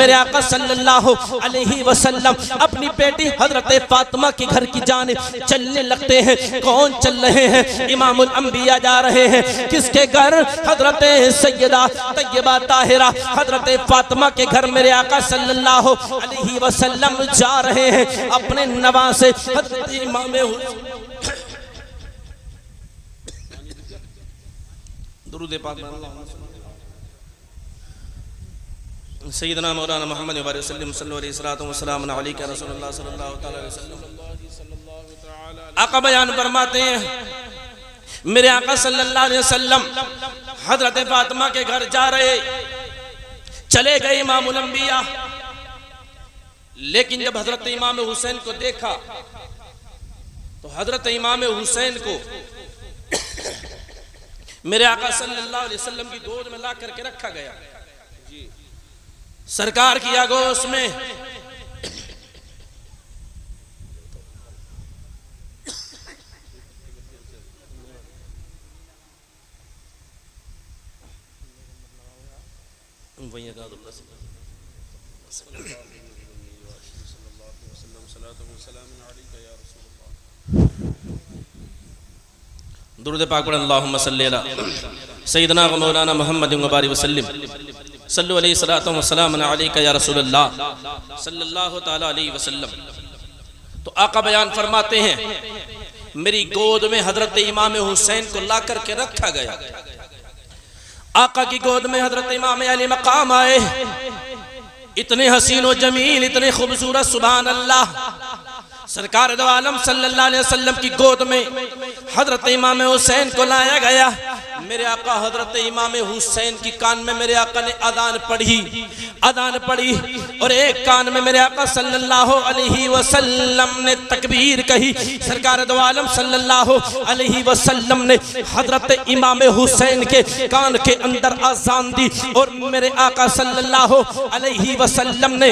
मेरे आका सल्लल्लाहु अलैहि वसल्लम अपनी बेटी हजरत फातिमा के घर की जानिब चलने लगते हैं। कौन चल रहे हैं? इमामुल अंबिया जा रहे हैं। किसके घर? हजरत सैयदा तैयबा ताहिरा हजरत फातिमा के घर मेरे आका सल्लल्लाहु अलैहि वसल्लम जा रहे हैं अपने नवासे हजरत इमाम दुरूद पाक सैयदना मौलाना मोहम्मद सल्लल्लाहु अलैहि वसल्लम। आका बयान फरमाते हैं मेरे आका सल्लल्लाहु अलैहि वसल्लम हजरत फातिमा के घर जा रहे, चले गए इमामुल अंबिया। लेकिन जब हजरत इमाम हुसैन को देखा तो हजरत इमाम हुसैन को मेरे आका सल्लल्लाहु अलैहि वसल्लम की गोद में ला करके रखा गया। सरकार की आगोश में दुरूद पाक पढ़ें अल्लाहुम्मा सल्ली अला सय्यिदना व मौलाना मुहम्मद व बारिक वसल्लम सल्लु अलैहि सलातो व सलाम अलैका या रसूलल्लाह सल्लल्लाहु तआला अलैहि वसल्लम। तो आका बयान फरमाते हैं मेरी गोद में हजरत इमाम हुसैन को ला करके रखा गया। आका की गोद में हजरत इमाम अली मकाम आए, इतने हसीन व जमील, इतने खूबसूरत, सुभान अल्लाह। सरकार दो आलम सल्लल्लाहु अलैहि वसल्लम की गोद में हजरत इमाम हुसैन को लाया गया। मेरे आका हजरत इमाम हुसैन की कान में मेरे आका ने अदान पढ़ी और एक कान में मेरे आका सल्लल्लाहु अलैहि वसल्लम ने तकबीर कही। सरकार दो आलम सल्लल्लाहु अलैहि वसल्लम ने हजरत इमाम हुसैन के कान के अंदर अजान दी और मेरे आका सल्लल्लाहु अलैहि वसल्लम ने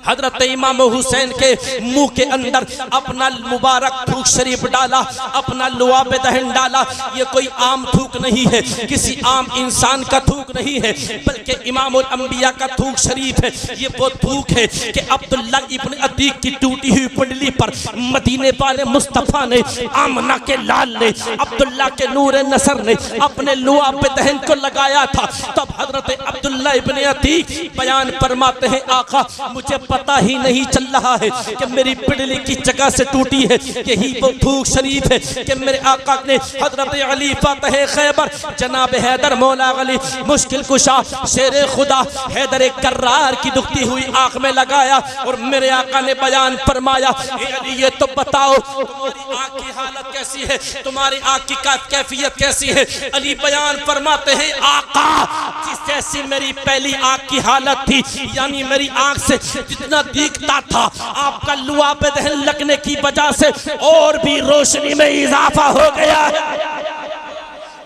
हजरत इमाम हुसैन के मुंह के अंदर अपना मुबारक थूक शरीफ डाला, अपना लुआब दहन डाला। ये कोई आम थूक नहीं है, किसी आम इंसान का थूक नहीं है, बल्कि इमामुल अंबिया का थूक शरीफ है। ये वो थूक है कि अब्दुल्ला इब्न अतीक की टूटी हुई कुंडली पर मदीने वाले मुस्तफा ने, आमना के लाल ने, अब्दुल्ला के नूर नसर ने अपने लुआब दहन को लगाया था। तब हजरत अब्दुल्ला इब्न अतीक बयान फरमाते हैं आका मुझे पता ही नहीं चल रहा है कि मेरी पिंडली की जगह से टूटी है। यही वो थूक शरीफ है कि मेरे आका ने हजरत अली फातह खैबर जनाब हैदर मौला अली मुश्किल कुशा शेर खुदा हैदर कर्रार की दुखती हुई आंख में लगाया और मेरे आका ने बयान फरमाया अली ये तो बताओ तुम्हारी आंख की हालत कैसी है, तुम्हारी आंख की कैफियत कैसी है। अली बयान फरमाते हैं आका जिस जैसी मेरी पहली आंख की हालत थी, यानी मेरी आंख से जितना दिखता था आपका लुआब दहन लगने की वजह से और भी रोशनी में इजाफा हो गया है।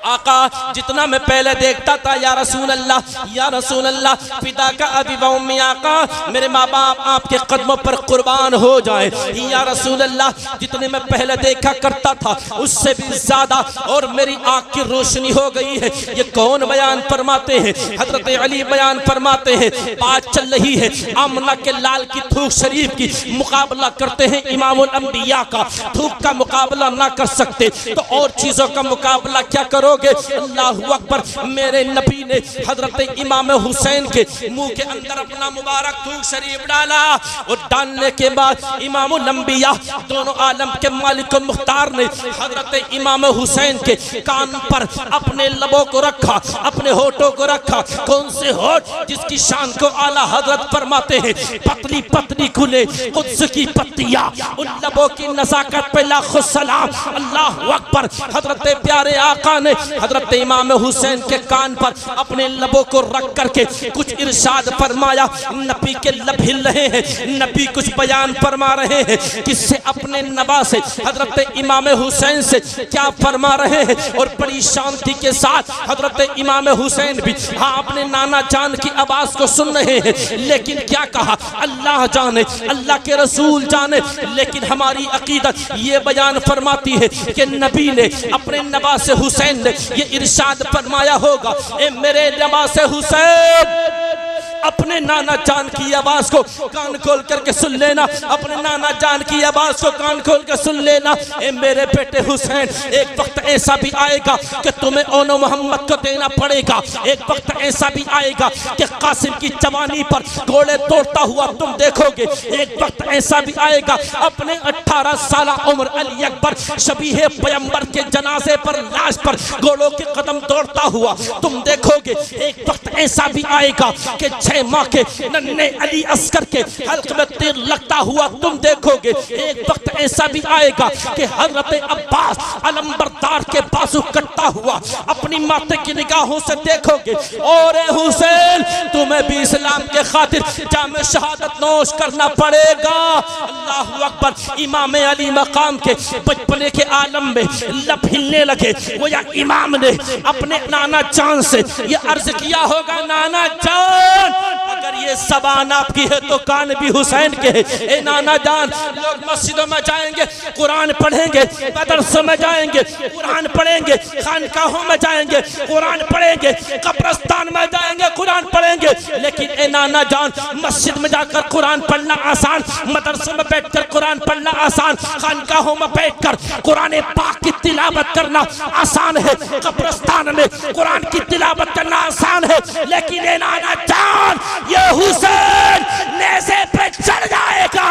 आका जितना मैं पहले देखता था या रसूल अल्लाह पिता का अभी वम्मी आका मेरे माँ बाप आपके कदमों पर कुर्बान हो जाए। या रसूल अल्लाह जितने मैं पहले देखा करता था उससे भी ज्यादा और मेरी आँख की रोशनी हो गई है। ये कौन बयान फरमाते हैं? हजरत अली बयान फरमाते हैं बात चल रही है आमना के लाल की थूक शरीफ की, मुकाबला करते हैं इमामुल अंबिया का। थूक का मुकाबला ना कर सकते तो और चीजों का मुकाबला क्या करो? अल्लाहु अकबर। मेरे नबी ने हजरत इमाम हुसैन के मुंह के अंदर अपना मुबारक थूक शरीफ डाला और डालने के बाद इमामुल अंबिया दोनों आलम के मालिक मुख्तार ने हजरत इमाम हुसैन के कान पर अपने लबों को रखा, अपने होठों को रखा। कौन से होठ? जिसकी शान को आला हजरत फरमाते हैं पतली पतली खुले कुद्स की पत्तियां, उन लबों की नजाकत पे लाखों सलाम। अल्लाहु अकबर। हजरत प्यारे आका ने हजरत इमाम हुसैन के कान पर अपने लबों को रख करके कुछ इरशाद फरमाया। नबी के लब हिल रहे हैं, नबी कुछ बयान फरमा रहे हैं। किससे? अपने नबा से हजरत इमाम हुसैन से क्या फरमा रहे हैं। और बड़ी शांति के साथ हजरत इमाम हुसैन भी हाँ अपने नाना जान की आवाज को सुन रहे हैं। लेकिन क्या कहा? अल्लाह जाने, अल्लाह के रसूल जाने। लेकिन हमारी अकीदत ये बयान फरमाती है कि नबी ने अपने नबा से हुसैन ने ये इरशाद फरमाया होगा ए मेरे नबा से हुसैन अपने नाना जान की आवाज को कान खोल करके सुन लेना, अपने नाना जान की आवाज को कान खोल कर सुन लेना। ए मेरे बेटे हुसैन, एक वक्त ऐसा भी आएगा कि तुम्हें ओनो मोहम्मद को देना पड़ेगा। एक वक्त ऐसा भी आएगा कि कासिम की जवानी पर घोड़े तोड़ता हुआ तुम देखोगे। एक वक्त ऐसा भी आएगा अपने 18 साल उम्र अली अकबर शबीह पैगंबर के जनाजे पर लाश पर घोड़ों के कदम तोड़ता हुआ तुम देखोगे। एक वक्त ऐसा भी आएगा कि 6 माह के नन्हे अली अस्कर के हल्क में तीर लगता हुआ तुम देखोगे। एक वक्त ऐसा भी आएगा कि हजरत अब्बास अलंबरदार के बाजू कटता हुआ अपनी माते की निगाहों से देखोगे। और हुसैन, तुम्हें भी इस्लाम के खातिर जामे शहादत नोश करना पड़ेगा। अल्लाहु अकबर। इमाम अली मकाम के बचपने के आलम में लब हिलने लगे। वो या इमाम ने अपने नाना जान से ये अर्ज किया होगा, नाना जान अगर ये ज़बान आपकी है तो कान भी हुसैन के है। ए नाना जान, लोग मस्जिदों में जाएंगे कुरान पढ़ेंगे, मदरसों में जाएंगे कुरान पढ़ेंगे, खानकाहों में जाएंगे कुरान पढ़ेंगे, कब्रिस्तान में जाएंगे कुरान पढ़ेंगे, लेकिन ए नाना जान मस्जिद में जाकर कुरान पढ़ना आसान, मदरसों में बैठकर कुरान पढ़ना आसान, खानकाहों में बैठकर कुरान पाक की तिलावत करना आसान है, कब्रिस्तान में कुरान की तिलावत करना आसान है। लेकिन ए नाना जान, ये हुसैन नेज़े पे चढ़ जाएगा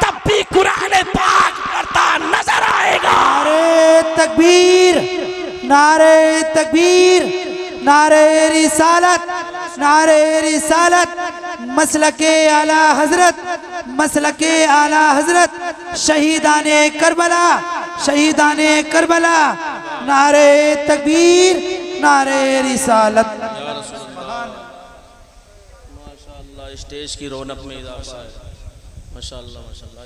तब भी कुरान पाक पढ़ता नजर आएगा। नारे तकबीर, नारे तकबीर, नारे रिसालत, नारे रिसालत, मसलके आला हजरत, मसलके आला हजरत, शहीदाने करबला, शहीदाने करबला, नारे तकबीर, नारे रिसालत। माशाअल्लाह, स्टेज की रौनक में इजाफा है। माशाअल्लाह माशाअल्लाह।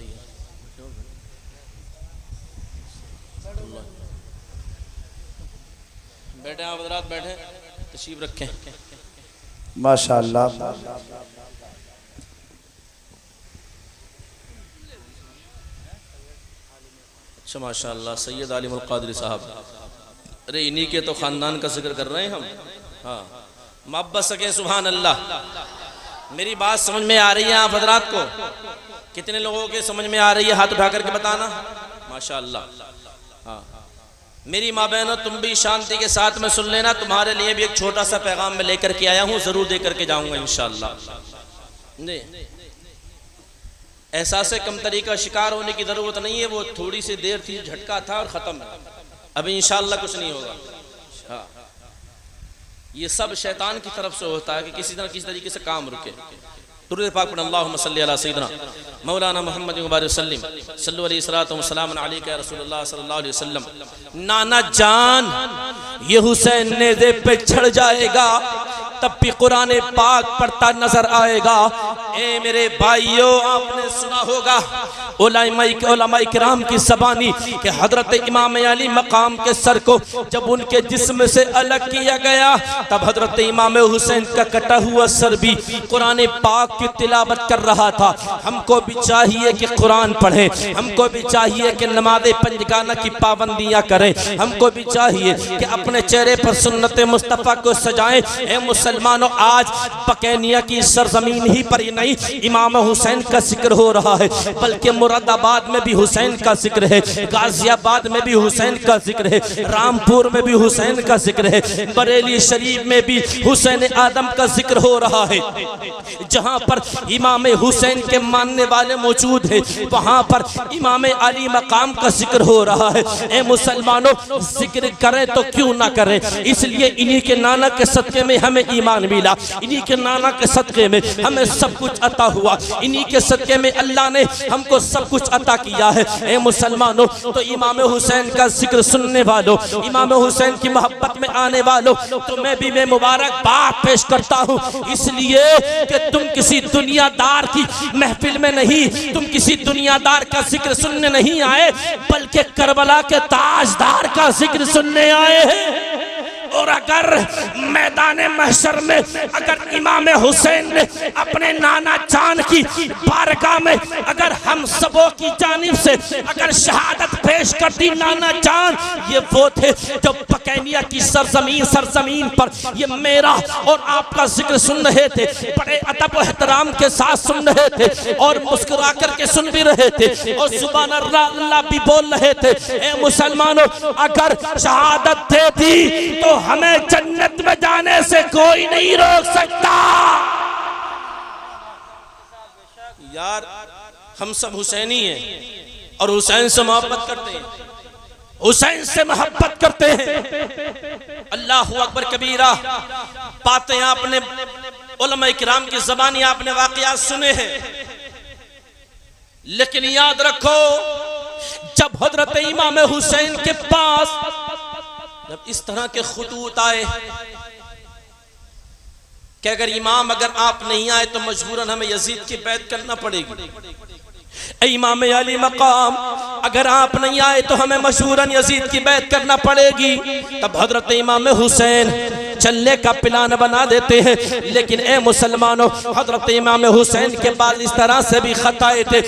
बैठे आप हज़रात, बैठे तशरीफ रखें। माशाअल्लाह। अच्छा माशाअल्लाह, सैयद आलिमुल क़ादिरी साहब। अरे इन्हीं के तो ख़ानदान का जिक्र कर रहे हैं हम। हाँ, मोहब्बत सके सुभान अल्लाह। मेरी बात समझ में आ रही है आप हज़रात को? कितने लोगों के समझ में आ रही है, हाथ उठा करके बताना। माशाअल्लाह। हाँ, मेरी माँ बहनों, तुम भी शांति के साथ में सुन लेना। तुम्हारे लिए भी एक छोटा सा पैगाम मैं लेकर के आया हूँ, ज़रूर दे करके जाऊँगा इंशाअल्लाह। नहीं, एहसास कमतरी का शिकार होने की ज़रूरत नहीं है। वो थोड़ी सी देर थी, झटका था और ख़त्म। अभी इंशाअल्लाह कुछ नहीं होगा। हाँ, ये सब शैतान की तरफ से होता है कि किसी तरीके से काम रुके। दुरूद पाक पढ़, अल्लाहुम्मा सल्ली अला सय्यिदना मौलाना मुहम्मद मुबारक वसल्लम, सल्लल्लाहु अलैहि वसल्लम, सलाम अलैका या रसूलल्लाह सल्लल्लाहु अलैहि वसल्लम। नाना जान, ये हुसैन नेज़े पे चढ़ जाएगा तब भी कुरान पाक पढ़ता नजर आएगा। ए मेरे भाइयों, आपने सुना होगा उलमा इकराम की ज़बानी कि हजरत इमाम अली मकाम के सर को जब उनके जिस्म से अलग किया गया तब हजरत इमाम हुसैन का कटा हुआ सर भी कुरान पाक की तिलावत कर रहा था। हमको भी चाहिए कि कुरान पढ़ें, हमको भी चाहिए कि नमाज़े पंजगाना की पाबंदियाँ करें, हमको भी चाहिए कि अपने चेहरे पर सुन्नत मुस्तफ़ा को सजाएं। ए मुसलमानों, आज बकैनिया की सरजमीन ही पर ही नहीं इमाम हुसैन का जिक्र हो रहा है, बल्कि मुरादाबाद में भी हुसैन का जिक्र है, गाजियाबाद में भी हुसैन का जिक्र है, रामपुर में भी हुसैन का जिक्र है, बरेली शरीफ में भी हुसैन आदम का जिक्र हो रहा है। जहाँ पर इमाम हुसैन के मानने वाले मौजूद हैं, वहाँ पर इमाम अली मकाम का जिक्र हो रहा है। ए मुसलमानों, जिक्र करें तो क्यों ना करें, इसलिए इन्हीं के नाना के सदक़े में हमें ईमान मिला, इन्हीं के नाना के सदक़े में हमें सब कुछ अता हुआ, इन्हीं के सदक़े में अल्लाह ने हमको सब कुछ अता किया है। ए मुसलमानों, तो इमाम हुसैन का जिक्र सुनने वालों, इमाम हुसैन की मोहब्बत में आने वालों, तुम्हें भी मैं मुबारकबाद पेश करता हूँ, इसलिए कि तुम किसी दुनियादार की महफिल में नहीं, तुम किसी दुनियादार का जिक्र सुनने नहीं आए, बल्कि करबला के ताजदार का जिक्र सुनने आए हैं। और अगर मैदान महशर में अगर इमाम हुसैन ने अपने नाना जान की बारगाह में अगर हम सबों की जानिब से अगर शहादत पेश कर दी, नाना जान ये वो थे जो बकैनिया की सरजमीन पर ये मेरा और आपका जिक्र सुन रहे थे, बड़े अदब और एहतराम के साथ सुन रहे थे और मुस्कुरा करके सुन भी रहे थे और सुभान अल्लाह भी बोल रहे थे। ए मुसलमानों, अगर शहादत दे दी तो हमें जन्नत में जाने से कोई नहीं रोक सकता। यार हम सब हुसैनी हैं और हुसैन से मोहब्बत करते हैं, हुसैन से मोहब्बत करते हैं। अल्लाह अकबर कबीरा। बातें आपने उलमा इकराम की ज़बानी आपने वाक़यात सुने हैं, लेकिन याद रखो जब हजरत इमाम हुसैन के पास जब इस तरह के खुतूत आए कि अगर इमाम अगर आप नहीं आए तो मजबूरन हमें यजीद की बैत करना पड़ेगी, इमाम अली मकाम अगर आप नहीं आए तो हमें मशहूरन यजीद की बैत करना पड़ेगी, तब हजरत इमाम हुसैन चलने का प्लान बना देते हैं। लेकिन ए मुसलमानों, हजरत इमाम हुसैन के बाद इस तरह से भी खत आए थे,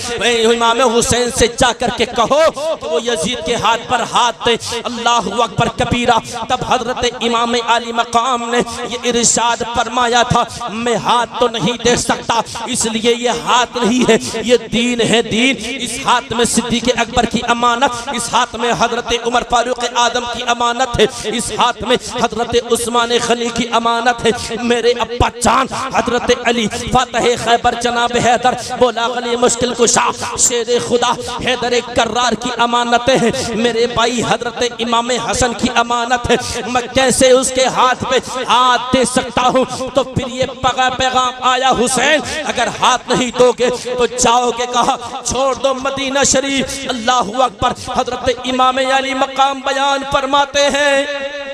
इमाम हुसैन से जा करके कहो कि वो यजीद के हाथ पर हाथ दे। अल्लाह अकबर कबीरा। तब हजरत इमाम अली मकाम ने ये इरशाद फरमाया था, मैं हाथ तो नहीं दे सकता, इसलिए ये हाथ नहीं है, ये दीन है, दीन। इस हाथ में सिद्दीक अकबर की अमानत, इस हाथ में हजरत उमर फारूक आदम की अमानत है, इस हाथ में हजरत उस्मान गनी की अमानत है। मेरे अब्बा जान हजरत अली फतेह खैबर जनाब हैदर बोला गली मुश्किल कुशा शेर खुदा हैदर कर्रार की अमानत है। मेरे भाई हजरत इमाम हसन की अमानत है, मैं कैसे उसके हाथ पे हाथ दे सकता हूँ। तो फिर ये पैगाम आया, हुसैन अगर हाथ नहीं दोगे तो जाओगे कहा, छोड़ दो मदीना शरीफ। अल्लाह अकबर। हजरत इमाम अली मकाम बयान फरमाते हैं,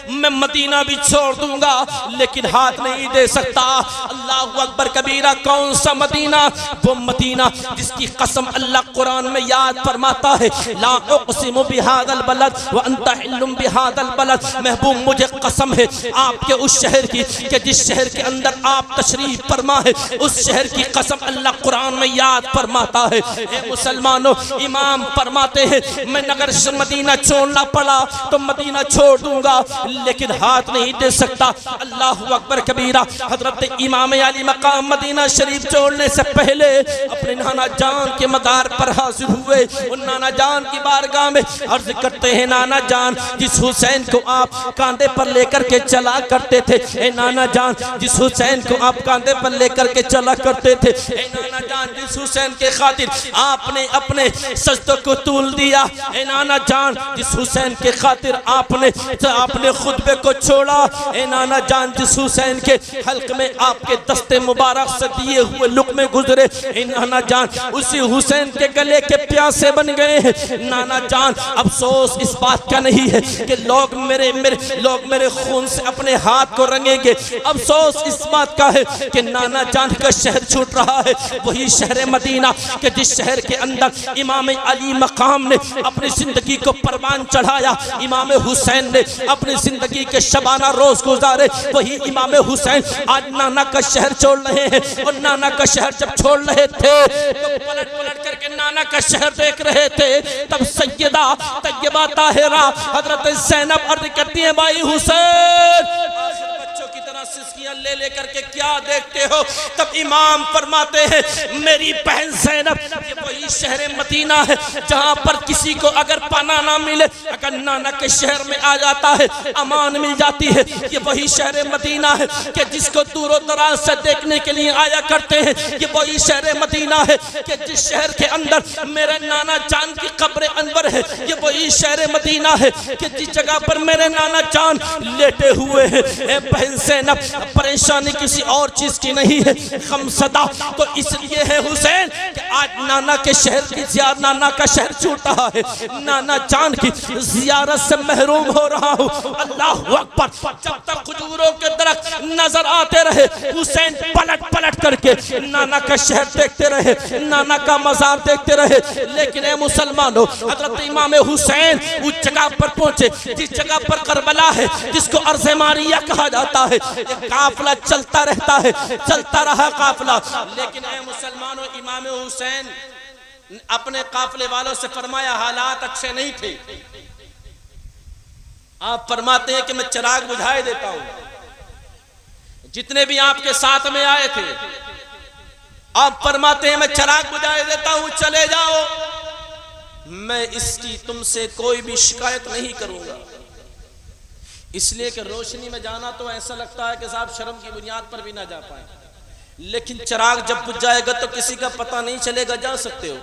मैं मदीना भी छोड़ दूंगा लेकिन हाथ नहीं दे सकता। अल्लाह अकबर कबीरा। कौन सा मदीना? वो मदीना जिसकी कसम अल्लाह कुरान में याद फरमाता है, ला उक़सिमु बिहादल बलद व अंता हिल्लुम बिहादल बलद। महबूब मुझे कसम है आपके उस शहर की कि जिस शहर के अंदर आप तशरीफ फरमा है, उस शहर की कसम अल्लाह कुरान में याद फरमाता है। ए मुसलमानों, इमाम फरमाते हैं मैं अगर मदीना छोड़ना पड़ा तो मदीना छोड़ दूंगा लेकिन हाथ नहीं दे सकता। अल्लाह अकबर कबीरा। हजरत इमाम अली मकाम मदीना शरीफ छोड़ने से पहले अपने नाना जान के मदार पर हाजिर हुए। उन नाना जान की बारगाह में अर्ज करते हैं, नाना जान जिस हुसैन को आप कांधे पर लेकर के चला करते थे, ए नाना जान जिस हुसैन को आप कांधे पर लेकर के चला करते थे, ए नाना जान जिस हुसैन के खातिर आपने अपने सजदों को तूल दिया, ए नाना जान जिस हुसैन के खातिर आपने खुतबे को छोड़ा, ए नाना जान जिस हुसैन के हल्क में आपके दस्ते मुबारक से दिए हुए लुक़मे गुजरे, ए नाना जान उसी हुसैन के गले के प्यासे बन गए हैं। नाना जान अफसोस इस बात का नहीं है कि लोग मेरे खून से अपने हाथ को रंगेंगे, अफसोस इस बात का है कि नाना जान का शहर छूट रहा है, वही शहर मदीना कि जिस शहर के अंदर इमाम अली मकाम ने अपनी जिंदगी को परवान चढ़ाया, इमाम हुसैन ने अपनी जिंदगी के शबाना रोज गुजारे, वही इमाम हुसैन आज नाना का शहर छोड़ रहे हैं। और नाना का शहर जब छोड़ रहे थे तो पलट पलट करके नाना का शहर देख रहे थे। तब सैयदा तैयबा ताहिरा हजरत ज़ैनब अर्ज करती है, भाई हुसैन बच्चों की तरह सिस्कियां ले लेकर के क्या देखते हो? तब इमाम फरमाते हैं, मेरी बहन ज़ैनब ये वही शहर मदीना है जहां पर किसी को अगर पनाह ना मिले, अगर नाना के शहर में आ जाता है अमान मिल जाती है। ये वही शहर मदीना है कि जिसको दूरों दराज से देखने के लिए आया करते हैं। ये वही शहर मदीना है कि जिस शहर के अंदर मेरे नाना जान की कब्र अनवर है। ये वही शहर मदीना है कि जिस जगह पर मेरे नाना जान लेटे हुए हैं। बहन ज़ैनब परेशानी किसी और चीज की नहीं है, गमसदा तो इसलिए है हुसैन कि आज नाना के शहर की जियारत, नाना का शहर छूटा है, नाना जान की जियारत से महरूम हो रहा हूँ। अल्लाह अकबर। जब तक खजूरों के दरख्त नजर आते रहे हुसैन पलट पलट करके नाना का शहर देखते रहे, नाना का मजार देखते रहे। लेकिन ए मुसलमानों, हजरत इमाम हुसैन उस जगह पर पहुंचे जिस जगह पर करबला है, जिसको अर्ज़े मारिया कहा जाता है। काफिला चलता रहता है, चलता रहा काफिला। लेकिन ए मुसलमानों, इमाम हुसैन अपने काफिले वालों से फरमाया हालात अच्छे नहीं थे। आप फरमाते हैं कि मैं चिराग बुझाए देता हूं। जितने भी आपके साथ में आए थे, आप फरमाते हैं मैं चिराग बुझाए देता हूं, चले जाओ, मैं इसकी तुमसे कोई भी शिकायत नहीं करूंगा। इसलिए कि रोशनी में जाना तो ऐसा लगता है कि साहब शर्म की बुनियाद पर भी ना जा पाए, लेकिन चिराग जब बुझ जाएगा तो किसी का पता नहीं चलेगा, जा सकते हो।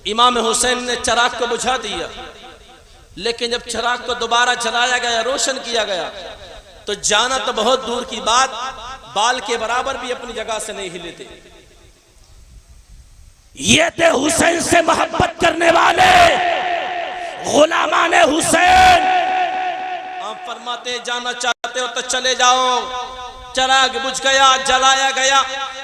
इमाम हुसैन ने चिराग को बुझा दिया, लेकिन जब चिराग को दोबारा जलाया गया, रोशन किया गया, तो जाना तो बहुत दूर की बात, बाल के बराबर भी अपनी जगह से नहीं हिले थे। ये थे हुसैन से मोहब्बत करने वाले गुलामाने हुसैन। आप फरमाते जाना चाहते हो तो चले जाओ। चिराग बुझ गया, जलाया गया,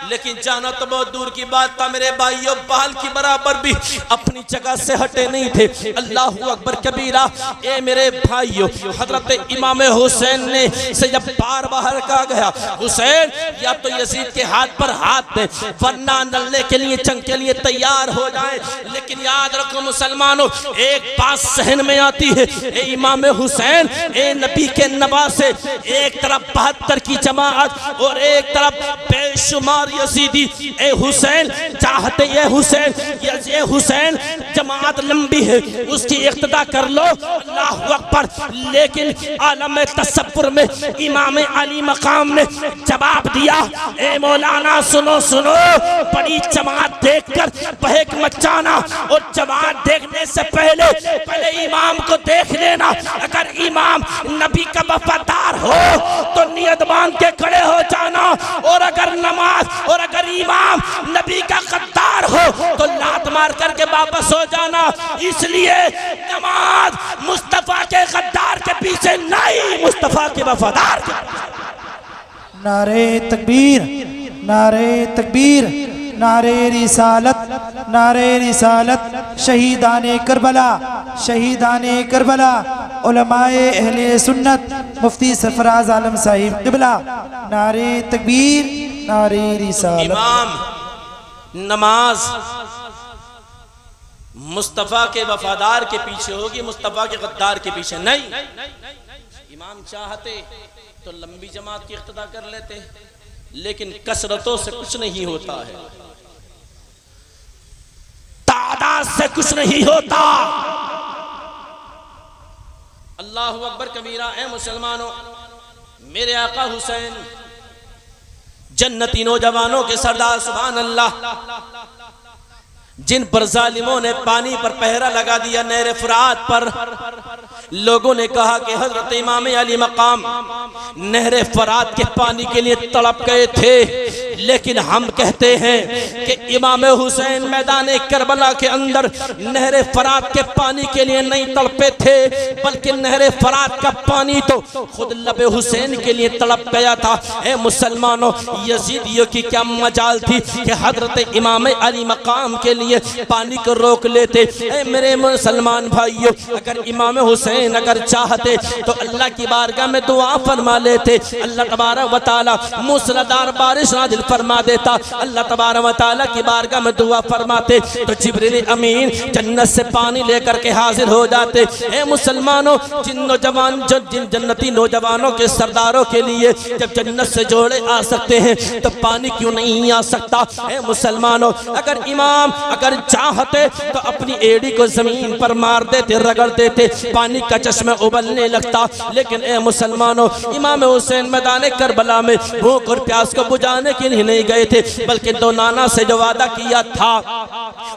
लेकिन जाना तो बहुत दूर की बात था। मेरे भाइयों, बाल की बराबर भी अपनी जगह से हटे नहीं थे। अल्लाह अकबर कबीरा। ए मेरे भाइयों, हजरत इमाम हुसैन ने से जब बार बाहर कहा गया हुसैन या तो यजीद के हाथ पर हाथ दे, वरना नल्ले के लिए जंग के लिए तैयार हो जाए। लेकिन याद रखो मुसलमानों, एक बात सहन में आती है। ए इमाम हुसैन, ए नबी के नवासे, एक तरफ 72 की जमात और एक तरफ बेशुमार यजीदी। ए हुसैन चाहते, ये हुसैन जमात लंबी है, उसकी इक्तदा कर लो, अल्लाह अकबर। लेकिन आलम तसव्वुर में इमाम अली मकाम ने जवाब दिया, ए मौलाना सुनो सुनो, बड़ी जमात देखकर बहक मचाना, और जमात देखने से पहले इमाम को देख लेना। अगर इमाम नबी का वफादार हो तो नियत बांध के खड़े हो जाना, और अगर इमाम नबी का गद्दार हो तो लात मार करके वापस हो जाना। इसलिए नमाज मुस्तफा के गद्दार के पीछे नहीं, मुस्तफा के वफादार के। नारे तकबीर, नारे तकबीर, नारे रिसालत, नारे रिसालत। शहीदाने करबला, शहीदाने करबला, उलमाए अहले सुन्नत, मुफ्ती सरफराज आलम साहिब क़िबला। नारे तकबीर, नारे रिसालत। इमाम नमाज मुस्तफा के वफादार के पीछे होगी, मुस्तफा के गद्दार के पीछे नहीं। इमाम चाहते तो लंबी जमात की इख्तिदा कर लेते, लेकिन कसरतों से कुछ नहीं होता है, तादाद से कुछ नहीं होता। अल्लाहु अकबर कबीरा। ए मुसलमानों, मेरे आका हुसैन जन्नती नौजवानों के सरदार, सुभान अल्लाह, जिन पर जालिमों ने पानी पर पहरा लगा दिया, नहर फुरात पर। लोगों ने कहा कि हजरत इमाम अली मकाम नहर फुरात के पानी के लिए तड़प गए थे, लेकिन हम कहते हैं कि इमाम हुसैन मैदान करबला के अंदर नहर फुरात के पानी के लिए नहीं तड़पे थे, बल्कि नहर फुरात का पानी तो खुद लबे हुसैन के लिए तड़प गया था। ए मुसलमानों, यजीदियों की क्या मजाल थी कि हजरत इमाम अली मकाम के लिए पानी को रोक लेते। ए मेरे मुसलमान भाइयों, अगर इमाम हुसैन अगर चाहते तो अल्लाह की बारगाह में दुआ फरमा लेते, अल्लाह तबारक व तआला मूसलाधार बारिश नाज़िल फरमा देता। अल्लाह तबारक व तआला की बारगाह में दुआ फरमाते तो जिब्रील अमीन जन्नत से पानी लेकर के हाजिर हो जाते। ए मुसलमानों, जिन जन्नती नौजवानों के सरदारों के लिए जब जन्नत से जोड़े आ सकते हैं तो पानी क्यों नहीं आ सकता? ए मुसलमानों, अगर इमाम अगर चाहते तो अपनी एड़ी को जमीन पर मार देते, रगड़ देते, पानी का चश्मा उबलने लगता। लेकिन ए मुसलमानों, इमाम हुसैन मैदान करबला में भूख और प्यास को बुझाने के लिए नहीं गए थे, बल्कि दो नाना से जो वादा किया था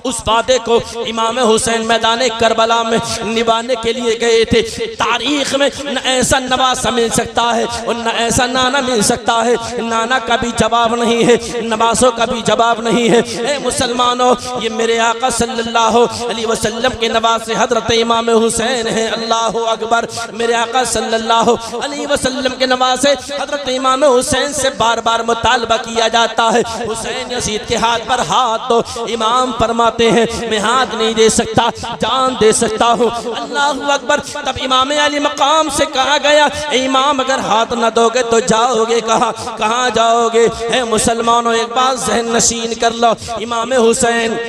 उस वादे को इमाम हुसैन मैदान करबला में निभाने के लिए गए थे। तारीख में न ऐसा नवासा मिल सकता है और न ऐसा नाना मिल सकता है। नाना का भी जवाब नहीं है, नवासों का भी जवाब नहीं है। ए मुसलमानों, ये मेरे आका सल्लल्लाहु अलैहि वसल्लम के नवासे हजरत इमाम हुसैन है। अल्लाह अकबर। मेरे आका सल्लल्लाहु अलैहि वसल्लम के नवासे हजरत इमाम हुसैन से बार बार मुतालबा किया जाता है, हुसैन यजीद के हाथ पर हाथ दो। इमाम फरमाते हैं मैं हाथ नहीं दे सकता, जान दे सकता हूँ। अल्लाह अकबर। तब इमाम अली मकाम से कहा गया इमाम अगर हाथ न दोगे तो जाओगे कहाँ जाओगे? है मुसलमानों, एक बात ज़हन नशीन कर लो। इमाम हुसैन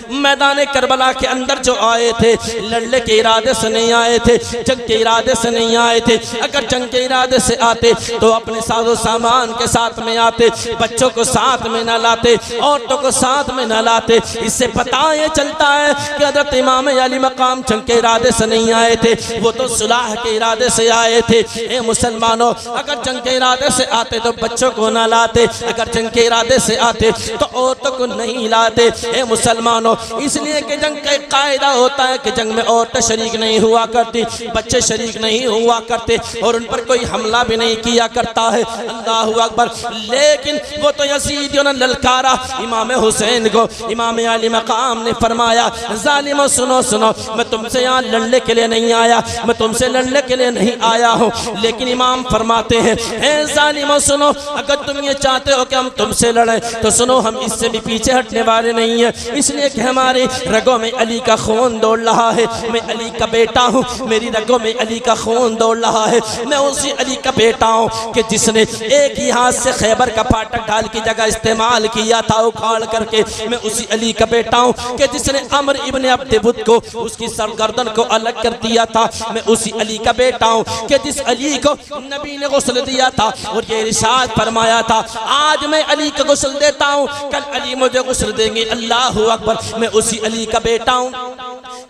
मैदान करबला के अंदर जो आए थे, लड़ने के इरादे से नहीं आए थे, जंग के इरादे से नहीं आए थे। अगर जंग के इरादे से आते तो अपने साजो सामान के साथ में आते, बच्चों को साथ में न लाते, औरतों को साथ में न लाते। इससे पता ये चलता है कि हज़रत इमाम अली मकाम जंग के इरादे से नहीं आए थे, वो तो सुलह के इरादे से आए थे। ए मुसलमानों, अगर जंग के इरादे से आते तो बच्चों को न लाते, अगर जंग के इरादे से आते तो औरतों को नहीं लाते। ए मुसलमानों, इसलिए कि जंग का एक कायदा होता है कि जंग में औरतें शरीक नहीं हुआ करती, बच्चे शरीक नहीं हुआ करते और उन पर कोई हमला भी नहीं किया करता है। अल्लाहु अकबर। लेकिन वो तो यजीदियों ने ललकारा इमाम हुसैन को। इमाम अली मकाम ने फरमाया जालिमो सुनो सुनो, मैं तुमसे यहाँ लड़ने के लिए नहीं आया, मैं तुमसे लड़ने के लिए नहीं आया हूँ। लेकिन इमाम फरमाते हैं ए जालिमो सुनो, अगर तुम ये चाहते हो कि हम तुमसे लड़ें तो सुनो, हम इससे भी पीछे हटने वाले नहीं है। इसलिए कि हमारे रगों में अली का खून दौड़ रहा है, मैं अली का बेटा हूँ, मेरी रगों में अली का खून दौड़ रहा है। मैं उसी अली का बेटा हूँ कि जिसने एक ही हाथ से खैबर का फाटक ढाल की जगह इस्तेमाल किया था उखाड़ करके। मैं उसी अली का बेटा हूँ कि जिसने अमर इब्ने अब्द बुद को उसकी सरगर्दन को अलग कर दिया था। मैं उसी अली का बेटा हूँ कि जिस अली को नबी ने गुस्ल दिया था और ये इरशाद फरमाया था आज मैं अली को गुस्ल देता हूँ, कल अली मुझे गुस्ल देंगे। अल्लाहु अकबर। मैं उसी अली का बेटा हूँ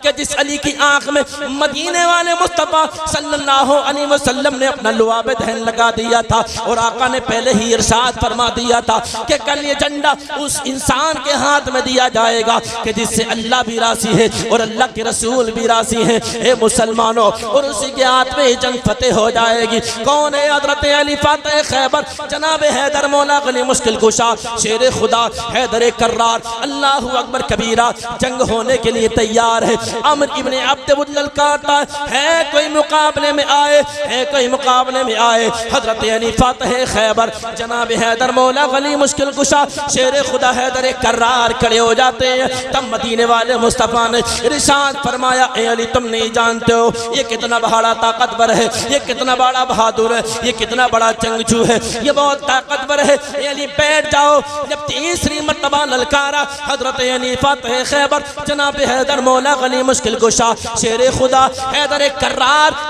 कि जिस अली की आंख में मदीने वाले मुस्तफा सल्लल्लाहु अलैहि वसल्लम ने अपना लुआब दहन लगा दिया था और आका ने पहले ही इरशाद फरमा दिया था कि कल ये झंडा उस इंसान के हाथ में दिया जाएगा कि जिससे अल्लाह भी राजी है और अल्लाह के रसूल भी राजी हैं। ए मुसलमानों, और उसी के हाथ में जंग फतेह हो जाएगी। कौन है? हज़रत अली फातह खैबर, जनाब हैदर मौला गनी मुश्किल कुशा, शेर खुदा हैदर कर्रार। अल्लाहु अकबर कबीरा। जंग होने के लिए तैयार है। अमर इब्ने अब्द बुद ललकारता है कोई मुकाबले में आए, है कोई मुकाबले में आए। हजरत अली फातह खैबर, जनाब हैदर मौला गनी मुश्किल कुशा, शेर खुदा हैदर कर्रार खड़े हो जाते हैं। तब मदीने वाले मुस्तफा ने इरशाद फरमाया ए अली, तुम नहीं जानते हो ये कितना बड़ा ताकतवर है, ये कितना बड़ा बहादुर है, ये कितना बड़ा जंगजू है, ये बहुत ताकतवर है। ए अली बैठ जाओ। जब तीसरी मर्तबा ललकारा हजरत अली फातह खैबर, जनाब हैदर मौला गनी मुश्किल कुशा, शेर खुदा हैदर कर्रार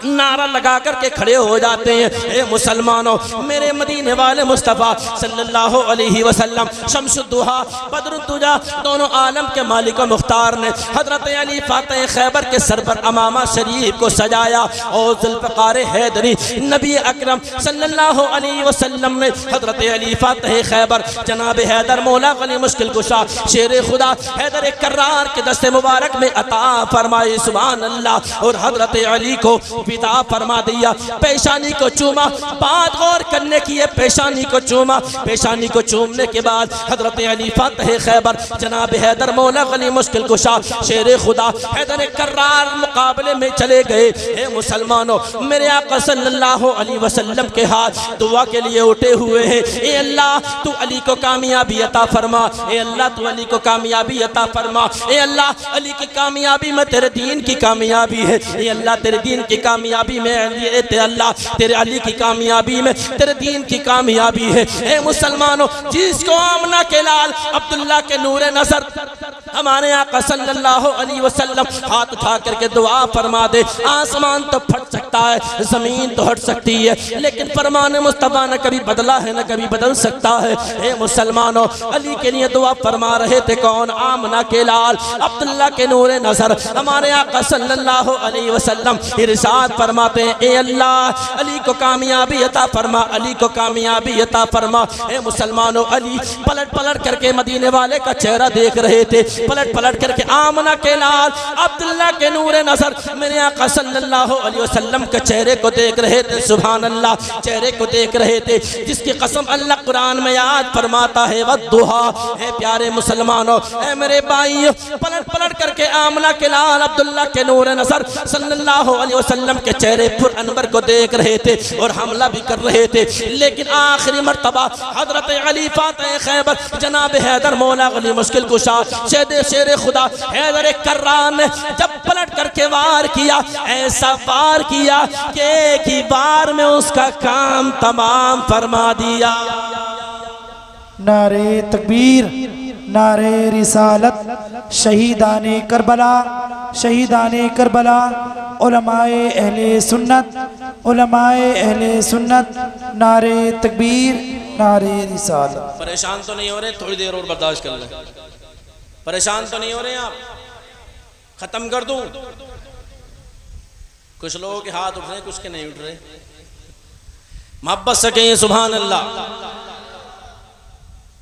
नारा लगा करके खड़े हो जाते हैं। ए मुसलमानों, मेरे मदीने वाले मुस्तफ़ा सल्लल्लाहु अलैहि वसल्लम, शम्सुद्दुहा, बदरुद्दुजा, दोनों आलम के मालिक व मुख्तार ने हजरत अली फातह खैबर के सर पर अमामा शरीफ को सजाया और ज़ुल्फ़िकार हैदरी नबी अकरम सल्लल्लाहु अलैहि वसल्लम ने हजरत अली फातह खैबर, जनाब हैदर मौला गनी मुश्किल कुशा, शेर खुदा हैदर कर्रार के दस्ते मुबारक में अता फरमाए। सुभान अल्लाह। और हजरत अली को विदा फरमा दिया, पेशानी को चूमा। बात गौर करने की है, पेशानी को चूमा। पेशानी को चूमने के बाद हजरत अली फातह खैबर, जनाब हैदर मौला गनी मुश्किल कुशा, शेर खुदा हैदर कर्रार मुकाबले में चले गए। हे मुसलमानों, मेरे आका सल्लल्लाहु अलैहि वसल्लम के हाथ दुआ के लिए उठे हुए हैं। ए अल्लाह, तू अली को कामयाबी अता फरमा। ए अल्लाह, तू अली को कामयाबी अता फरमा। ए अल्लाह, अली की कामयाबी में तेरे दीन की कामयाबी है। ए अल्लाह, तेरे दीन की कामयाबी में अल्लाह, तेरे अली की कामयाबी में तेरे दीन की कामयाबी है। ए मुसलमानों, जिसको आमना के लाल अब्दुल्ला के नूरे नजर हमारे आका सल्लल्लाहु अलैहि वसल्लम हाथ उठा करके दुआ फरमा दे, आसमान तो फट सकता है, जमीन तो हट सकती है, लेकिन फरमान मुस्तफा न कभी बदला है न कभी बदल सकता है। ए मुसलमानों, अली के लिए दुआ फरमा रहे थे कौन? आमना के लाल अब्दुल्ला के नूरे नजर हमारे आका सल्लल्लाहु अलैहि वसल्लम। इरशाद इरशाद फरमाते हैं, ए अल्लाह अली को कामयाबी अता फरमा, अली को कामयाबी अता फरमा। ए मुसलमानों, अली पलट पलट करके मदीने वाले का चेहरा देख रहे थे, पलट पलट करके आमना के लाल अब्दुल्ला के नूरे नजर मेरे आका सल्लल्लाहु अलैहि वसल्लम के चेहरे को देख रहे थे। सुभान अल्लाह, चेहरे को देख रहे थे जिसकी कसम अल्लाह कुरान में याद फरमाता है, वद्दुहा। है प्यारे मुसलमानों, ए मेरे भाई, पलट पलट करके आमना के लाल अब्दुल्ला के नूरे नजर सल्लल्लाहु अलैहि वसल्लम के चेहरे पर अनवर को देख रहे थे और हमला भी कर रहे थे। लेकिन आखिरी मर्तबा हजरत अली फातिह खैबर जनाब हैदर मौला अली मुश्किल कुशा शेर खुदा हैदर कर्रान ने जब पलट करके वार किया, ऐसा वार किया कि एक ही बार में उसका काम तमाम फरमा दिया। नारे तकबीर, नारे रिसालत, शहीदाने करबला, शहीदाने करबला, उलमाए अहले सुन्नत, उलमाए अहले सुन्नत, नारे तकबीर, नारे रिसालत। परेशान तो नहीं हो रहे? थोड़ी देर और बर्दाश्त कर लें। परेशान तो नहीं हो रहे आप? खत्म कर दूं? कुछ लोगों के हाथ उठ रहे, कुछ के नहीं उठ रहे। मोहब्बत से कहिए सुभान अल्लाह।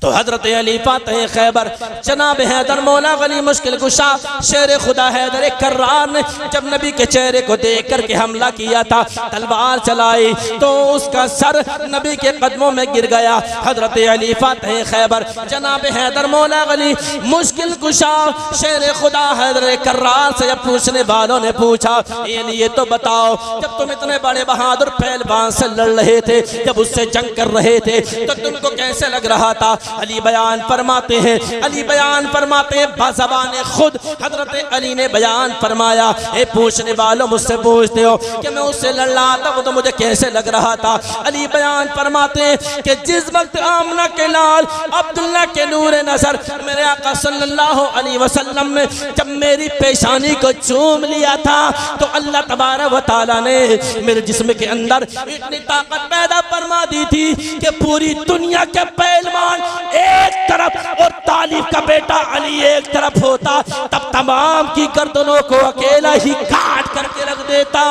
तो हजरत अली फातिह खैबर जनाब हैदर मौला अली मुश्किल कुशा शेर खुदा हैदर कर्रार ने जब नबी के चेहरे को देख करके हमला किया था, तलवार चलाई तो उसका सर नबी के कदमों में गिर गया। हजरत अली फातिह खैबर जनाब हैदर मौला अली मुश्किल कुशा शेर खुदा हैदर कर्रार से जब पूछने वालों ने पूछा, ये तो बताओ, जब तुम इतने बड़े बहादुर पहलवान से लड़ रहे थे, जब उससे जंग कर रहे थे, तो तुमको कैसे लग रहा था? अली बयान फरमाते हैं, अली बयान फरमाते हैं, बाज़बाने खुद हजरत अली ने बयान फरमाया। ए पूछने वालों, मुझसे पूछते हो कि मैं उससे लड़ रहा था, वो तो मुझे कैसे लग रहा था? अली बयान फरमाते हैं कि जिस वक्त आमना के लाल अब्दुल्ला के नूरे नजर मेरे आका सल्लल्लाहु अलैहि वसल्लम ने जब मेरी पेशानी को चूम लिया था, तो अल्लाह तबारक व तआला ने मेरे जिस्म के अंदर इतनी ताकत पैदा फरमा दी थी कि पूरी दुनिया के पहलवान एक तरफ और तालिब का बेटा अली एक तरफ होता, तब तमाम की गर्दनों को अकेला ही काट करके रख देता।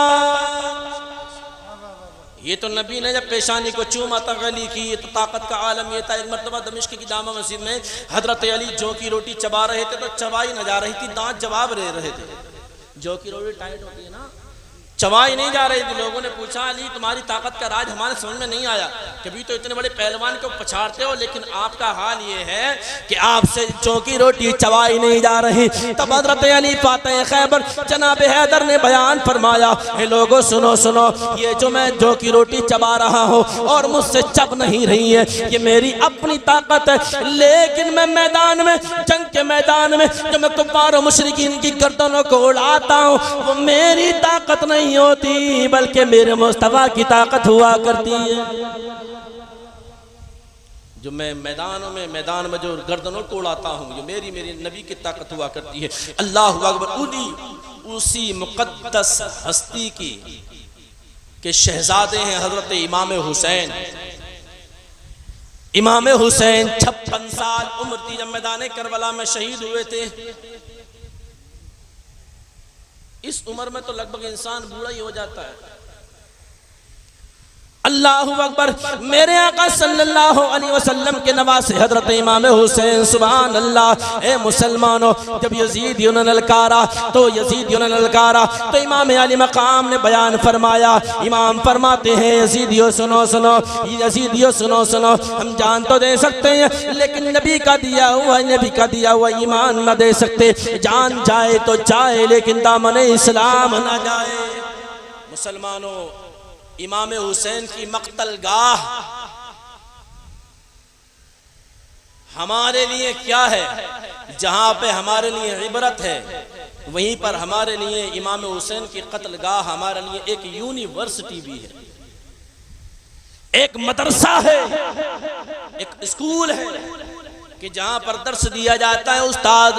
ये तो नबी ने जब पेशानी को चूमा था अली की, तो ताकत का आलम ये था। एक मरतबा दमिश्क की जामा मस्जिद में हजरत अली जौ की रोटी चबा रहे थे, तो चबाई न जा रही थी, दांत जवाब रहे थे। जौ की रोटी टाइट होती है ना, चबाई नहीं जा रही थी। लोगों ने पूछा, अली तुम्हारी ताकत का राज हमारे समझ में नहीं आया, कभी तो इतने बड़े पहलवान को पछाड़ते हो, लेकिन आपका हाल ये है कि आपसे चौकी रोटी चबाई नहीं जा रही। तब हजरत अली फातिह खैबर जनाब हैदर ने बयान फरमाया, हे लोगों सुनो सुनो, ये जो मैं जो की रोटी चबा रहा हूँ और मुझसे चब नहीं रही है, ये मेरी अपनी ताकत है, लेकिन मैं मैदान में, जंग के मैदान में जो मैं कुफ्फार और मुशरिकीन की गर्दनों को उड़ाता हूँ, वो मेरी ताकत नहीं होती, बल्कि मेरे मुस्तफा की ताकत हुआ करती है। जो मैं मैदान में जो गर्दनों को उड़ाता हूँ, जो मेरी नबी की ताकत हुआ करती है। अल्लाहु अकबर। उसी मुक़द्दस हस्ती की के शहजादे हैं हजरत इमाम हुसैन। इमाम हुसैन 56 साल उम्र थी जब मैदान करबला में शहीद हुए थे। इस उम्र में तो लगभग इंसान बूढ़ा ही हो जाता है। अल्लाहु अकबर। मेरे आका सल्लल्लाहु अलैहि वसल्लम के नवासे हजरत इमाम हुसैन, सुभान अल्लाह। ए मुसलमानों, जब यजीदियों ने ललकारा तो इमाम अली मकाम ने बयान फरमाया। इमाम फरमाते हैं, यजीदियों सुनो सुनो, यजीदियों सुनो सुनो, हम जान तो दे सकते हैं, लेकिन नबी का दिया हुआ ईमान न दे सकते। जान जाए तो जाए, लेकिन दामन इस्लाम न जाए। मुसलमानों, इमाम हुसैन की मक्तलगाह हमारे लिए क्या है? जहां पे हमारे लिए इबरत है, वहीं पर हमारे लिए इमाम हुसैन की कत्लगाह हमारे लिए एक यूनिवर्सिटी भी है, एक मदरसा है, एक स्कूल है। कि जहाँ पर दर्स दिया जाता है उस्ताद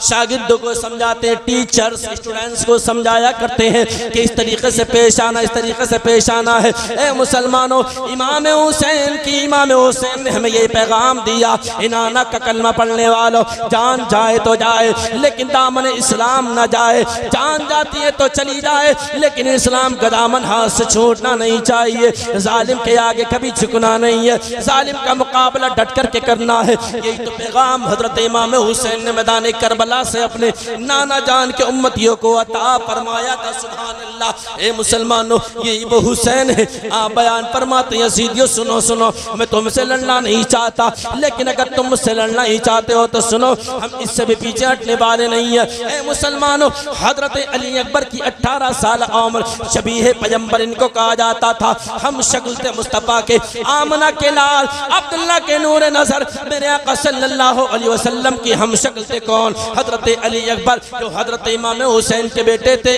शागिर्दों को समझाते हैं, टीचर्स स्टूडेंट्स को समझाया करते हैं कि इस तरीके से पेश आना, इस तरीके से पेश आना है। ए मुसलमानों, इमाम हुसैन ने हमें ये पैगाम दिया, इनाना का कलमा पढ़ने वालों, जान जाए तो जाए लेकिन दामन इस्लाम ना जाए, जान जाती है तो चली जाए लेकिन इस्लाम का दामन हाथ से छूटना नहीं चाहिए। जालिम के आगे कभी झुकना नहीं है, जालिम का मुकाबला डट करके करना है। यही तो पैगाम हजरत इमाम हुसैन ने मैदान करबला से अपने नाना जान के उम्मतियों को अता फरमाया था। सुभान अल्लाह। ए मुसलमानों, यही वो हुसैन है। आप बयान फरमाते हैं, यजीदियों सुनो सुनो, मैं तुमसे लड़ना नहीं चाहता, लेकिन अगर तुम मुझसे लड़ना ही चाहते हो तो सुनो, हम इससे भी पीछे हटने वाले नहीं है। ए मुसलमानों, हजरत अली अकबर की 18 साल उम्र, शबीह पैगंबर इनको कहा जाता था। हम शक्ल थे मुस्तफ़ा के, आमना के लाल, अब्दुल्ला के नूर नजर, मेरे आका सल्लल्लाहु अलैहि वसल्लम की हम शक्ल थे कौन? हजरत अली अकबर, जो हजरत इमाम हुसैन के बेटे थे।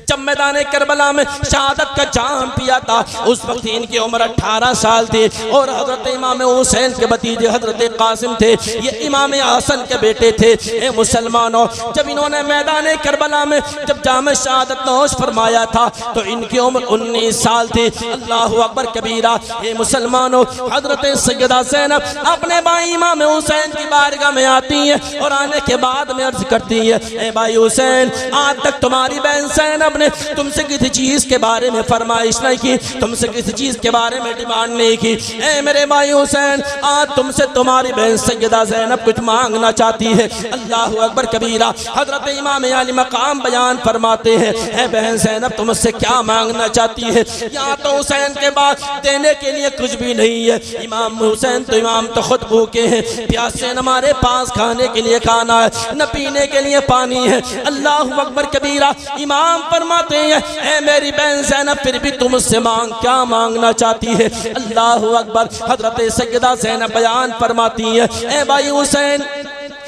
जब मैदान करबला में शहादत का जाम पिया था, उस वक्त इनकी उम्र 18 साल थी और हजरत इमाम हुसैन के भतीजे हजरत कासिम थे, ये इमाम हसन के बेटे थे। ए मुसलमानों, जब इन्होंने मैदान करबला में जब जाम शहादत नोश फरमाया था तो इनकी उम्र 19 साल थी। अल्लाहु अकबर कबीरा। ये मुसलमानों, हजरत सैयदा ज़ैनब अपने भाई इमाम हुसैन की बारगाह में आती है और आने के बाद में अर्ज करती है, ए भाई हुसैन, आज तक तुम्हारी बहन ज़ैनब ने तुमसे किसी चीज के बारे में फरमाइश नहीं की, तुमसे किसी चीज के बारे में डिमांड नहीं की। ए मेरे भाई हुसैन, आज तुमसे तुम्हारी बहन सैयदा ज़ैनब कुछ मांगना चाहती है। अल्लाहु अकबर कबीरा। हजरत इमाम अली मकाम बयान फरमाते हैं, ए बहन ज़ैनब, तुमसे क्या मांगना चाहती है? यहाँ तो हुसैन के बाद देने के लिए कुछ भी नहीं है। इमाम हुसैन तो इमाम तो खुद भूखे हैं, प्यासे न हमारे पास खाने के लिए खाना है, न पीने के लिए पानी है। अल्लाहु अकबर कबीरा। इमाम फरमाते हैं, ए मेरी बहन ज़ैनब, फिर भी तुम उससे क्या मांगना चाहती है? अल्लाहु अकबर। हजरत सैयदा ज़ैनब बयान फरमाती है, ए भाई हुसैन,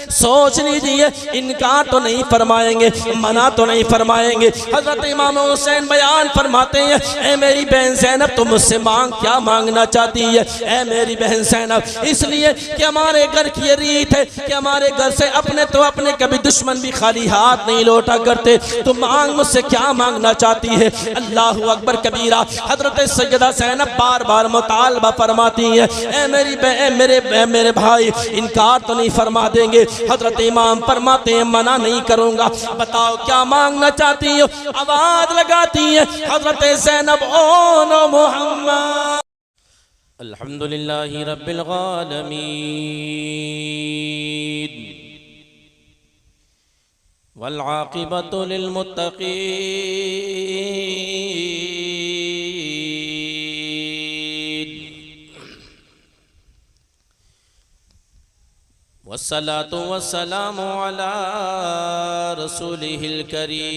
सोच लीजिए, इनकार तो नहीं फरमाएंगे, मना तो नहीं फरमाएंगे। हजरत इमाम हुसैन बयान फरमाते हैं, ए मेरी बहन ज़ैनब, तुम मुझसे क्या मांगना चाहती है? ए मेरी बहन ज़ैनब, इसलिए कि हमारे घर की रीत है कि हमारे घर से अपने तो अपने कभी दुश्मन भी खाली हाथ नहीं लौटा करते। तो मांग मुझसे क्या मांगना चाहती है? अल्लाहु अकबर कबीरा। हजरत सैयदा ज़ैनब बार बार मुतालबा फरमाती है, ए मेरी बहन, मेरे भाई, इनकार तो नहीं फरमा देंगे। हजरत इमाम फरमाते हैं, मना नहीं करूंगा, बताओ क्या मांगना चाहती हो? आवाज लगाती है हजरत ज़ैनब, ओ नो मोहम्मद। अल्हम्दुलिल्लाहि रब्बिल आलमीन वल आक़िबतु लिल मुत्तक़ीन वस्सलातु वस्सलामु अला रसूलिहिल करीम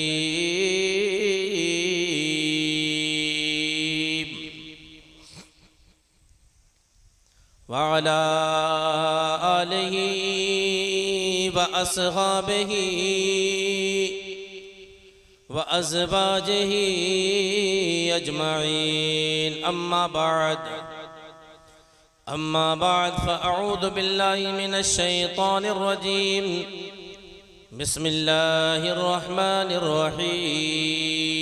व अला आलिहि व अस्हाबिहि व अज़वाजिहि अजमईन। अम्मा बाद फ़अऊज़ु बिल्लाहि मिनश शैतानिर रजीम। बिस्मिल्लाहिर रहमानिर रहीम।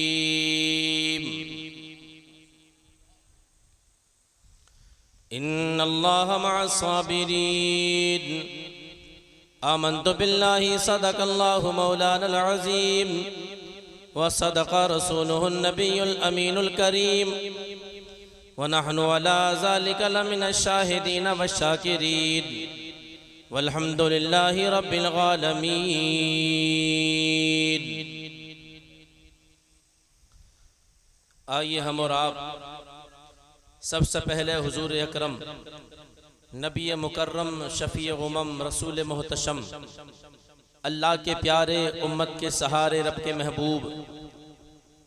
इन्नल्लाहा मअस साबिरीन। आमन्तु बिल्लाहि सदक़ल्लाहु मौलानल अज़ीम व सदक़ रसूलुहुन नबियुल अमीनुल करीम व नहनु अला ज़ालिका लमिनश शाहिदीन वश्शाकिरीन वल्हम्दुलिल्लाहि रब्बिल आलमीन। आइए हम और आप सबसे पहले हुजूर अकरम नबी मुकर्रम शफ़ी उम्मम रसूल मुहतशम अल्लाह के प्यारे, उम्मत के सहारे, रब के महबूब,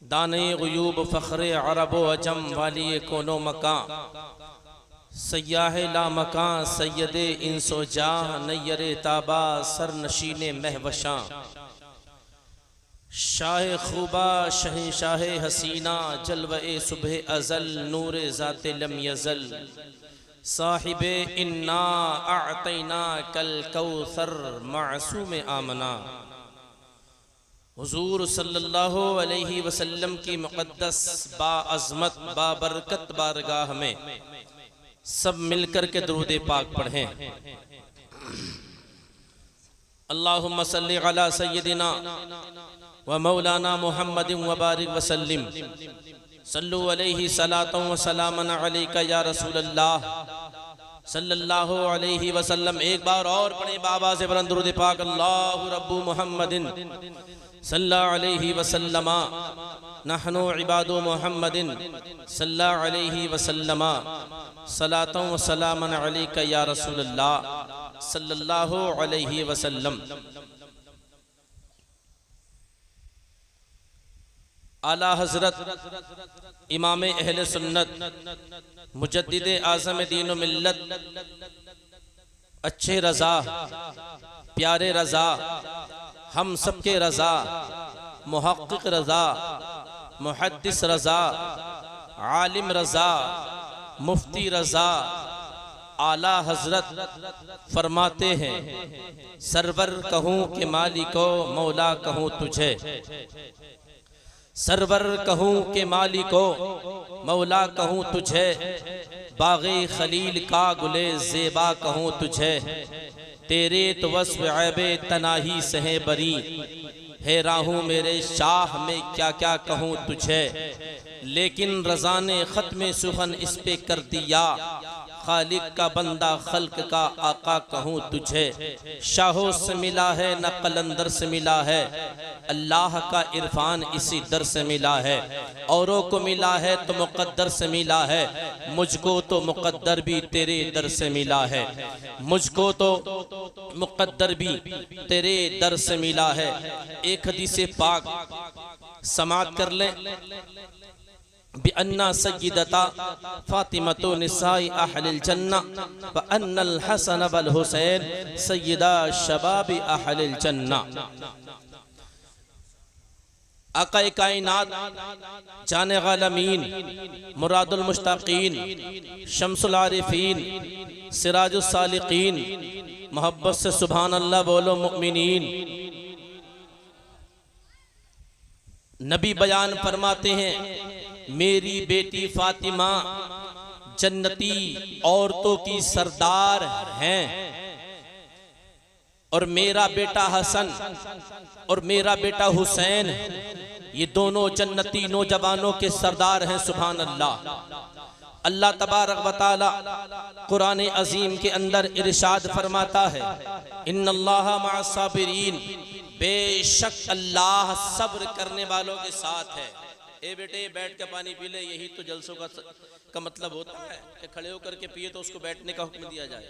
दाने ग़ुयूब, फ़ख्रे अरब व अजम, वाली कोनो मकां, सय्याह ला मकां, सैयदे इंसो जाह, नय्यर ताबा, सरनशीन महवशां, शाह खूबा, शहंशाह हसीना, जलवे सुबह अज़ल, नूर ज़ाते लम यज़ल, साहिबे इन्ना अअतैना कल कौसर मासूम आमना। हुजूर सल्लल्लाहु अलैहि वसल्लम की मुक़द्दस बाअज़मत बाबरकत बारगाह में सब मिलकर के दुरूद पाक पढ़ें। अल्लाहुम्मा सल्लि अला सय्यदिना व मौलाना मुहम्मदिन व बारिक वसल्लिम। सल्लु अलैहि सलातन व सलामन अलैका या रसूलल्लाह सल्लल्लाहु अलैहि वसल्लम। एक बार और पढ़े बाबा से बुलंद दुरूद पाक। अल्लाहु रब्बु मुहम्मदिन सल्लल्लाहु अलैहि वसल्लमा नहनु इबादु मुहम्मदिन सल्लल्लाहु अलैहि वसल्लमा सलातन व सलामन अलैका या रसूलल्लाह सल्लल्लाहु अलैहि वसल्लम। आला हजरत इमाम अहले सुन्नत मुजद्दिद आज़म दीन व मिल्लत अच्छे रज़ा प्यारे रज़ा हम सबके रज़ा मुहक्किक रज़ा मुहद्दिस रज़ा आलिम रज़ा मुफ्ती रज़ा आला हजरत फरमाते हैं, सरवर कहूँ के मालिको मौला कहूँ तुझे। सरवर कहूँ के मालिको मौला कहूँ तुझे। बाग़े खलील का गुले ज़ेबा कहूँ तुझे। तेरे तो वस्फ़ ऐबे तनाही से है बरी। है राहूं मेरे शाह में क्या क्या कहूँ तुझे। लेकिन रज़ा ने ख़त्म सुखन इस पे कर दिया। खालिक का बंदा खल्क का आका कहूँ तुझे। शाहों से मिला है न कलंदर से मिला है। अल्लाह का इरफान इसी दर से मिला है। औरों को मिला है तो मुक़द्दर से मिला है। मुझको तो मुक़द्दर भी तेरे दर से मिला है। मुझको तो मुक़द्दर भी तेरे दर से मिला है। एक हदीस पाक समात कर लें। बिअन्ना सय्यदता फातिमतु निसाई अहलिल जन्ना व अन्नल हसन वल हुसैन सय्यदा शबाबी अहलिल जन्ना। आक़ाए कायनात जाने गालमीन मुरादुल मुश्ताकीन शम्सुल आरिफीन सिराजुस सालिकीन मोहब्बत से सुभान अल्लाह बोलो मुमिनीन। नबी बयान फरमाते हैं, मेरी बेटी फातिमा जन्नती औरतों की सरदार हैं और मेरा बेटा हसन और मेरा बेटा हुसैन ये दोनों जन्नती नौजवानों के सरदार हैं। सुभान अल्लाह। अल्लाह तबारक व तआला कुरान अजीम के अंदर इरशाद फरमाता है, इन्नल्लाहा मअस साबिरीन, बेशक अल्लाह सब्र करने वालों के साथ है। ए बेटे बैठ के पानी पी ले, यही तो जलसों का मतलब होता है कि खड़े होकर के पिए तो उसको बैठने का हुक्म दिया जाए।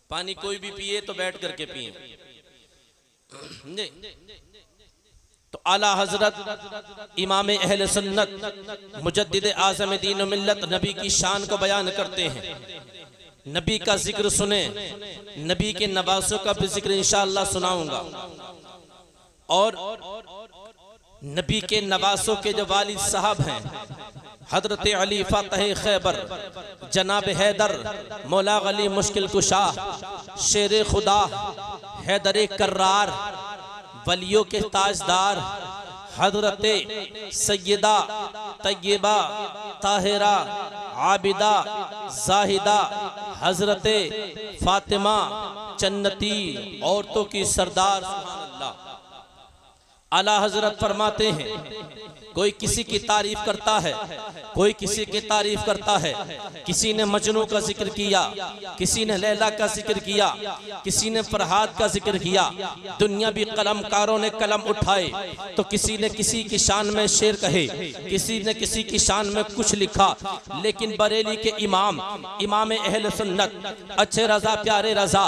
पानी कोई भी पिए तो बैठ करके पिए। तो आला हजरत इमाम अहले सुन्नत मुजद्दिद आज़म दीन व मिल्लत नबी की शान को बयान करते हैं। नबी का जिक्र सुने, नबी के नवासों का भी जिक्र इंशाअल्लाह सुनाऊंगा। और नबी के नवासों के जो वालिद साहब हैं, हजरत अली फातह खैबर, जनाब हैदर, मौला अली मुश्किल कुशा, शेर खुदा, हैदर कर्रार, वलियों के ताजदार, हजरत सैयदा तय्यबा ताहिरा आबिदा जाहिदा हजरत फातिमा जन्नती औरतों की सरदार। सुभान अल्लाह। आला हजरत फरमाते हैं, कोई किसी की तारीफ करता है, कोई किसी की तारीफ करता है। किसी ने मजनू का जिक्र किया, किसी ने लैला का जिक्र किया, किसी ने फरहाद का जिक्र किया। दुनियावी कलमकारों ने कलम उठाए तो किसी ने किसी की शान में शेर कहे, किसी ने किसी की शान में कुछ लिखा। लेकिन बरेली के इमाम अहले सुन्नत अच्छे रजा प्यारे रजा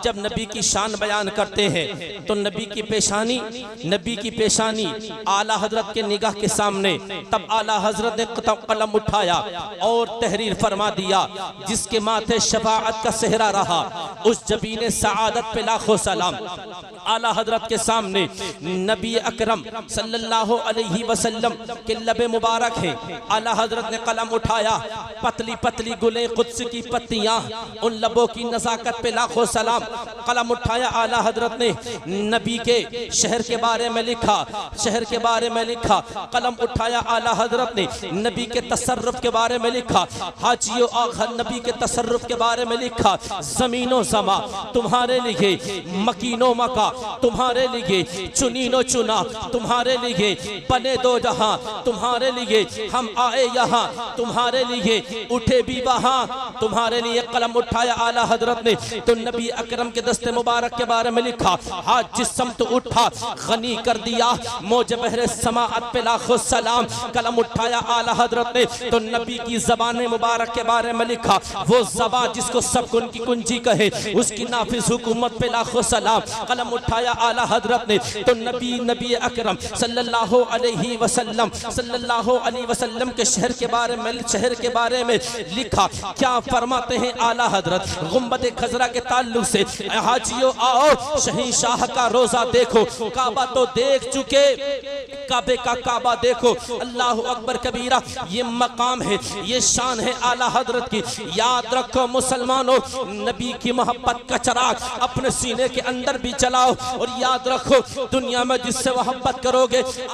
जब नबी की शान बयान करते हैं तो नबी की पेशानी, नबी की पेशानी आला हजरत के निगाह के सामने, तब आला हजरत ने कलम उठाया और तहरीर फरमा दिया, जिसके माथे शफाअत का सेहरा रहा उस जबीने सआदत पे लाखों सलाम। आला हजरत के सामने नबी अकरम सल्लल्लाहु अलैहि वसल्लम के लबे मुबारक हैं। आला हजरत ने कलम उठाया, पतली पतली गुले कुद्स की पत्तियां, उन लबों की नज़ाकत पे लाखों सलाम। कलम उठाया आला हजरत ने, नबी के शहर के बारे में लिखा, शहर के बारे में लिखा। कलम उठाया आला हजरत ने, नबी के तसर्रुफ के बारे में लिखा, हाजियों आखिर नबी के तसर्रुफ के बारे में लिखा। ज़मीनो ज़मा तुम्हारे लिए, मकीनो मका तुम्हारे लिए, चुनीनो चुना तुम्हारे लिए, बने दो जहां तुम्हारे लिए, हम आए यहाँ तुम्हारे लिए, उठे भी वहां तुम्हारे लिए। कलम उठाया आला हजरत ने तो नबी अकरम के दस्ते मुबारक के बारे में लिखा, आज जिस्म तो उठा गनी कर दिया मौज बहरे समाअत पे लाखों सलाम। कलम उठाया आला हजरत ने तो नबी की ज़बान मुबारक के बारे में लिखा, वो ज़बा जिसको सब की कुंजी कहे, उसकी नाफिज हुकूमत पे लाखों सलाम। कलम उठाया आला हजरत ने तो नबी अकरम सल्लल्लाहु अलैहि वसल्लम के शहर के बारे में लिखा। क्या फरमाते हैं आला हजरत गुंबद खजरा के ताल्लुक से, हाजियों आओ शहींशाह का रोजा देखो, काबा तो देख चुके, काबे का काबा देखो, अल्लाह अकबर कबीरा। ये मकाम है, ये शान है आला हजरत की। याद रखो मुसलमानों, नबी की मोहब्बत का चराग अपने सीने के अंदर भी जलाओ, और याद रखो दुनिया में जिससे मोहब्बत करोगे